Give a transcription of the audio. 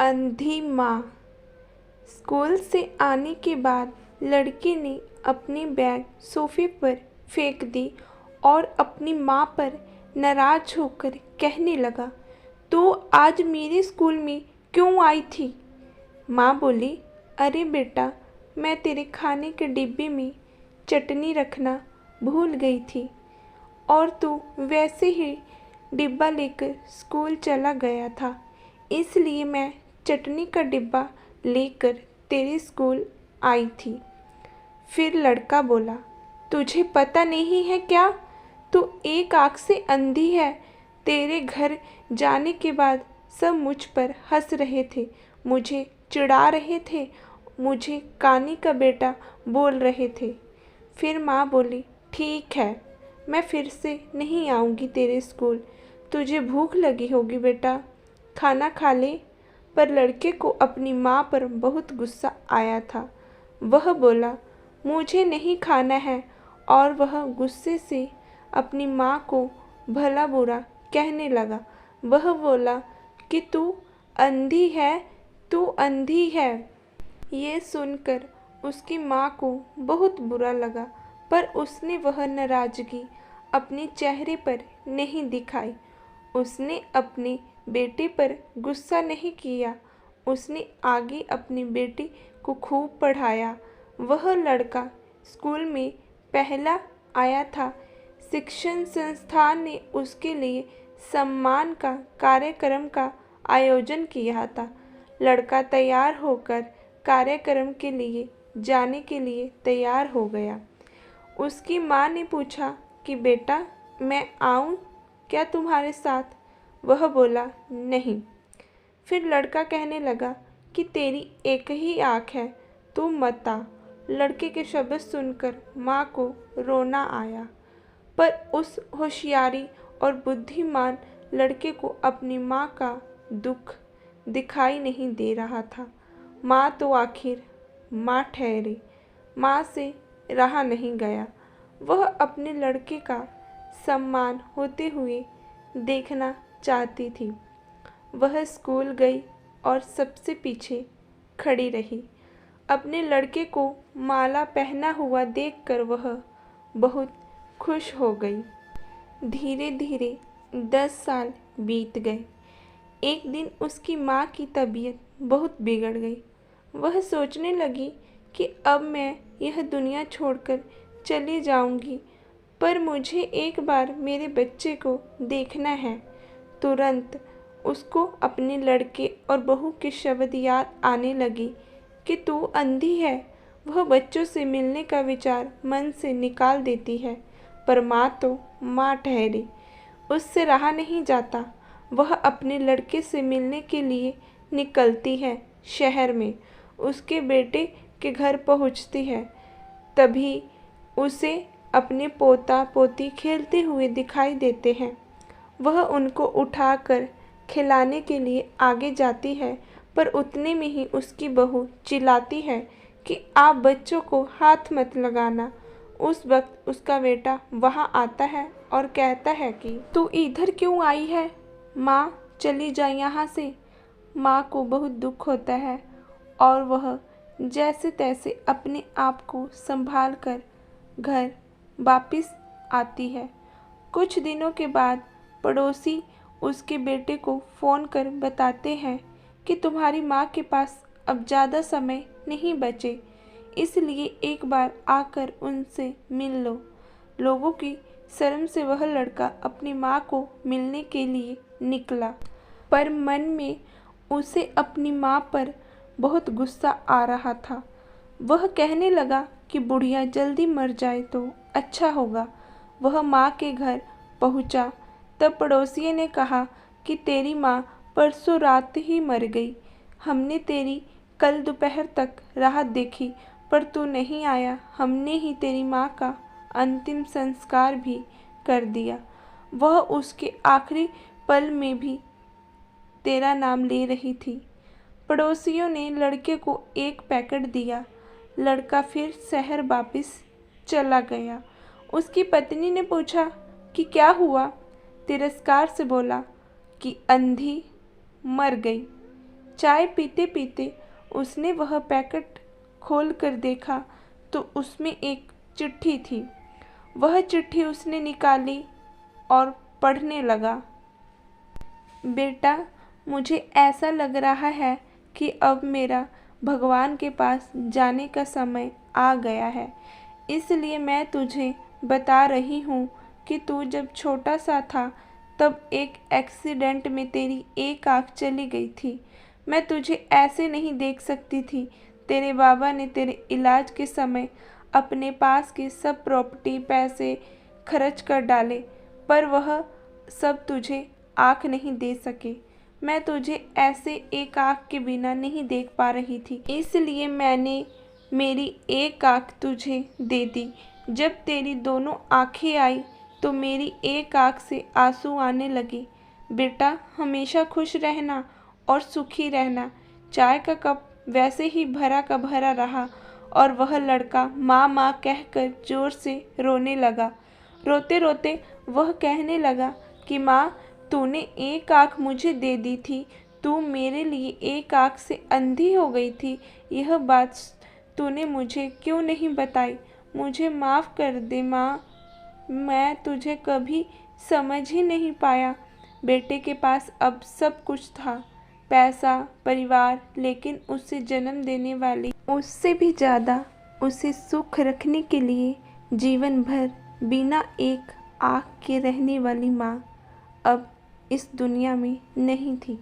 अंधी माँ। स्कूल से आने के बाद लड़के ने अपनी बैग सोफे पर फेंक दी और अपनी माँ पर नाराज होकर कहने लगा, तू आज मेरे स्कूल में क्यों आई थी? माँ बोली, अरे बेटा, मैं तेरे खाने के डिब्बे में चटनी रखना भूल गई थी और तू वैसे ही डिब्बा लेकर स्कूल चला गया था, इसलिए मैं चटनी का डिब्बा लेकर तेरे स्कूल आई थी। फिर लड़का बोला, तुझे पता नहीं है क्या? तू एक आँख से अंधी है। तेरे घर जाने के बाद सब मुझ पर हंस रहे थे, मुझे चिढ़ा रहे थे, मुझे कानी का बेटा बोल रहे थे। फिर माँ बोली, ठीक है, मैं फिर से नहीं आऊँगी तेरे स्कूल। तुझे भूख लगी होगी बेटा, खाना खा ले। पर लड़के को अपनी माँ पर बहुत गुस्सा आया था। वह बोला, मुझे नहीं खाना है, और वह गुस्से से अपनी माँ को भला बुरा कहने लगा। वह बोला कि तू अंधी है, तू अंधी है। ये सुनकर उसकी माँ को बहुत बुरा लगा, पर उसने वह नाराज़गी अपने चेहरे पर नहीं दिखाई। उसने अपने बेटे पर गुस्सा नहीं किया। उसने आगे अपनी बेटी को खूब पढ़ाया। वह लड़का स्कूल में पहला आया था। शिक्षण संस्थान ने उसके लिए सम्मान का कार्यक्रम का आयोजन किया था। लड़का तैयार होकर कार्यक्रम के लिए जाने के लिए तैयार हो गया। उसकी माँ ने पूछा कि बेटा, मैं आऊँ क्या तुम्हारे साथ? वह बोला, नहीं। फिर लड़का कहने लगा कि तेरी एक ही आँख है, तू मत आ। लड़के के शब्द सुनकर माँ को रोना आया, पर उस होशियारी और बुद्धिमान लड़के को अपनी माँ का दुख दिखाई नहीं दे रहा था। माँ तो आखिर माँ ठहरी, माँ से रहा नहीं गया। वह अपने लड़के का सम्मान होते हुए देखना चाहती थी। वह स्कूल गई और सबसे पीछे खड़ी रही। अपने लड़के को माला पहना हुआ देखकर वह बहुत खुश हो गई। धीरे धीरे 10 साल बीत गए। एक दिन उसकी माँ की तबीयत बहुत बिगड़ गई। वह सोचने लगी कि अब मैं यह दुनिया छोड़कर चली जाऊंगी, पर मुझे एक बार मेरे बच्चे को देखना है। तुरंत उसको अपने लड़के और बहू के शब्द याद आने लगे कि तू अंधी है। वह बच्चों से मिलने का विचार मन से निकाल देती है, पर माँ तो माँ ठहरी, उससे रहा नहीं जाता। वह अपने लड़के से मिलने के लिए निकलती है। शहर में उसके बेटे के घर पहुंचती है। तभी उसे अपने पोता पोती खेलते हुए दिखाई देते हैं। वह उनको उठाकर खिलाने के लिए आगे जाती है, पर उतने में ही उसकी बहू चिल्लाती है कि आप बच्चों को हाथ मत लगाना। उस वक्त उसका बेटा वहाँ आता है और कहता है कि तू इधर क्यों आई है? माँ, चली जा यहाँ से। माँ को बहुत दुख होता है और वह जैसे तैसे अपने आप को संभाल कर घर वापस आती है। कुछ दिनों के बाद पड़ोसी उसके बेटे को फ़ोन कर बताते हैं कि तुम्हारी माँ के पास अब ज़्यादा समय नहीं बचे, इसलिए एक बार आकर उनसे मिल लो। लोगों की शर्म से वह लड़का अपनी माँ को मिलने के लिए निकला, पर मन में उसे अपनी माँ पर बहुत गुस्सा आ रहा था। वह कहने लगा कि बुढ़िया जल्दी मर जाए तो अच्छा होगा। वह माँ के घर पहुँचा, तब पड़ोसी ने कहा कि तेरी माँ परसों रात ही मर गई। हमने तेरी कल दोपहर तक राह देखी, पर तू नहीं आया। हमने ही तेरी माँ का अंतिम संस्कार भी कर दिया। वह उसके आखिरी पल में भी तेरा नाम ले रही थी। पड़ोसियों ने लड़के को एक पैकेट दिया। लड़का फिर शहर वापस चला गया। उसकी पत्नी ने पूछा कि क्या हुआ? तिरस्कार से बोला कि अंधी मर गई। चाय पीते पीते उसने वह पैकेट खोल कर देखा तो उसमें एक चिट्ठी थी। वह चिट्ठी उसने निकाली और पढ़ने लगा। बेटा, मुझे ऐसा लग रहा है कि अब मेरा भगवान के पास जाने का समय आ गया है, इसलिए मैं तुझे बता रही हूँ कि तू जब छोटा सा था तब एक एक्सीडेंट में तेरी एक आँख चली गई थी। मैं तुझे ऐसे नहीं देख सकती थी। तेरे बाबा ने तेरे इलाज के समय अपने पास के सब प्रॉपर्टी पैसे खर्च कर डाले, पर वह सब तुझे आँख नहीं दे सके। मैं तुझे ऐसे एक आँख के बिना नहीं देख पा रही थी, इसलिए मैंने मेरी एक आँख तुझे दे दी। जब तेरी दोनों आँखें आई तो मेरी एक आँख से आंसू आने लगे। बेटा, हमेशा खुश रहना और सुखी रहना। चाय का कप वैसे ही भरा का भरा रहा और वह लड़का माँ माँ कहकर जोर से रोने लगा। रोते रोते वह कहने लगा कि माँ, तूने एक आँख मुझे दे दी थी, तू मेरे लिए एक आँख से अंधी हो गई थी। यह बात तूने मुझे क्यों नहीं बताई? मुझे माफ़ कर दे माँ, मैं तुझे कभी समझ ही नहीं पाया। बेटे के पास अब सब कुछ था, पैसा, परिवार, लेकिन उसे जन्म देने वाली, उससे भी ज़्यादा उसे सुख रखने के लिए जीवन भर बिना एक आँख के रहने वाली माँ अब इस दुनिया में नहीं थी।